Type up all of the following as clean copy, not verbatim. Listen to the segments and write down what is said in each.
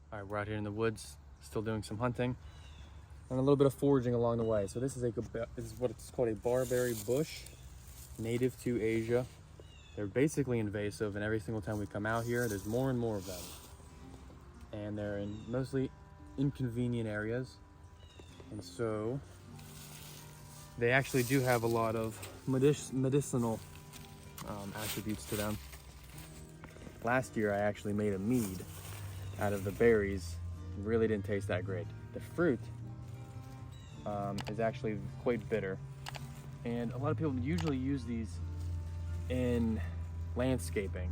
All right, we're out here in the woods, still doing some hunting and a little bit of foraging along the way. So this is what it's called, a barberry bush, native to Asia. They're basically invasive, and every single time we come out here, there's more and more of them. And they're in mostly inconvenient areas. And so they actually do have a lot of medicinal attributes to them. Last year, I actually made a mead out of the berries. It really didn't taste that great. The fruit is actually quite bitter. And a lot of people usually use these in landscaping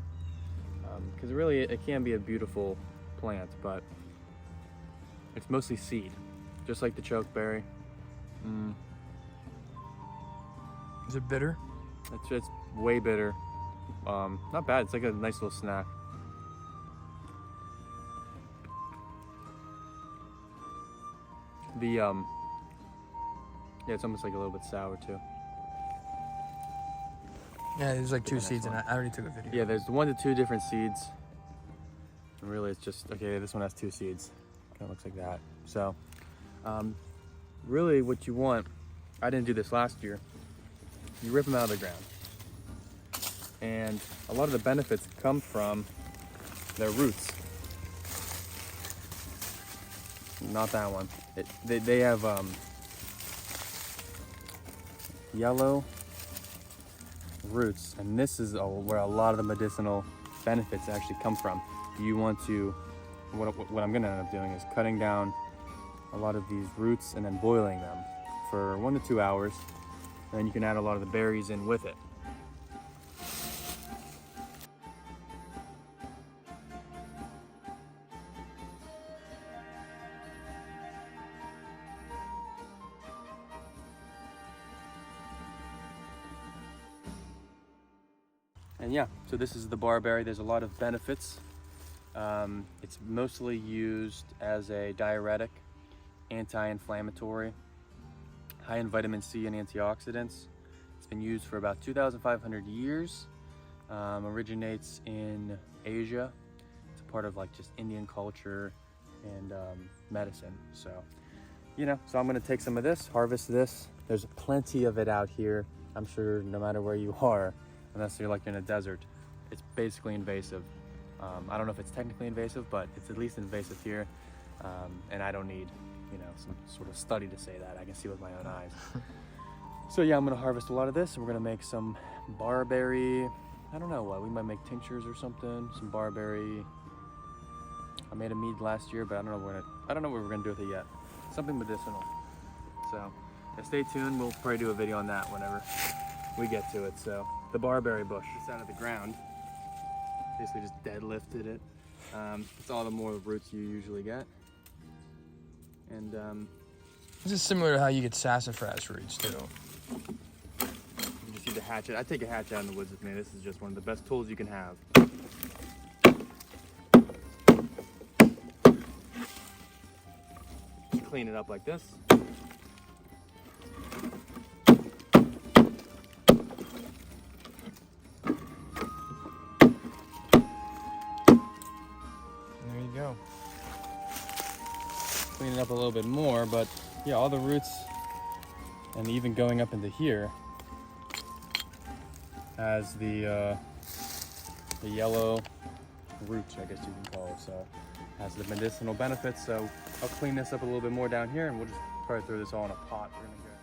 because really it can be a beautiful plant, but it's mostly seed, just like the chokeberry. Is it bitter? It's way bitter. Not bad. It's like a nice little snack. Yeah, it's almost like a little bit sour too. Yeah, there's like two seeds in it. I already took a video. Yeah, there's 1 to 2 different seeds. And really it's just, okay, this one has 2 seeds. Kind of looks like that. So, really what you want, I didn't do this last year, you rip them out of the ground. And a lot of the benefits come from their roots. Not that one. They have yellow roots, and this is where a lot of the medicinal benefits actually come from. You want to, what I'm gonna end up doing is cutting down a lot of these roots and then boiling them for 1 to 2 hours, and then you can add a lot of the berries in with it. And yeah, so this is the barberry. There's a lot of benefits. It's mostly used as a diuretic, anti-inflammatory, high in vitamin C and antioxidants. It's been used for about 2,500 years. Originates in Asia. It's a part of like just Indian culture and medicine. So, so I'm gonna take some of this, harvest this. There's plenty of it out here. I'm sure no matter where you are, unless you're like in a desert, it's basically invasive. I don't know if it's technically invasive, but it's at least invasive here. And I don't need, some sort of study to say that. I can see with my own eyes. So yeah, I'm gonna harvest a lot of this, and we're gonna make some barberry. I don't know what, we might make tinctures or something, some barberry. I made a mead last year, but I don't know what we're gonna do with it yet. Something medicinal. So yeah, stay tuned, we'll probably do a video on that whenever we get to it. So the barberry bush, it's out of the ground. Basically just deadlifted it. It's all the more roots you usually get. And this is similar to how you get sassafras roots too. You just need a hatchet. I take a hatchet out in the woods with me. This is just one of the best tools you can have. Clean it up like this. There you go. Clean it up a little bit more, but yeah, all the roots, and even going up into here, has the yellow roots, I guess you can call it. So has the medicinal benefits. So I'll clean this up a little bit more down here, and we'll just probably throw this all in a pot. We're gonna go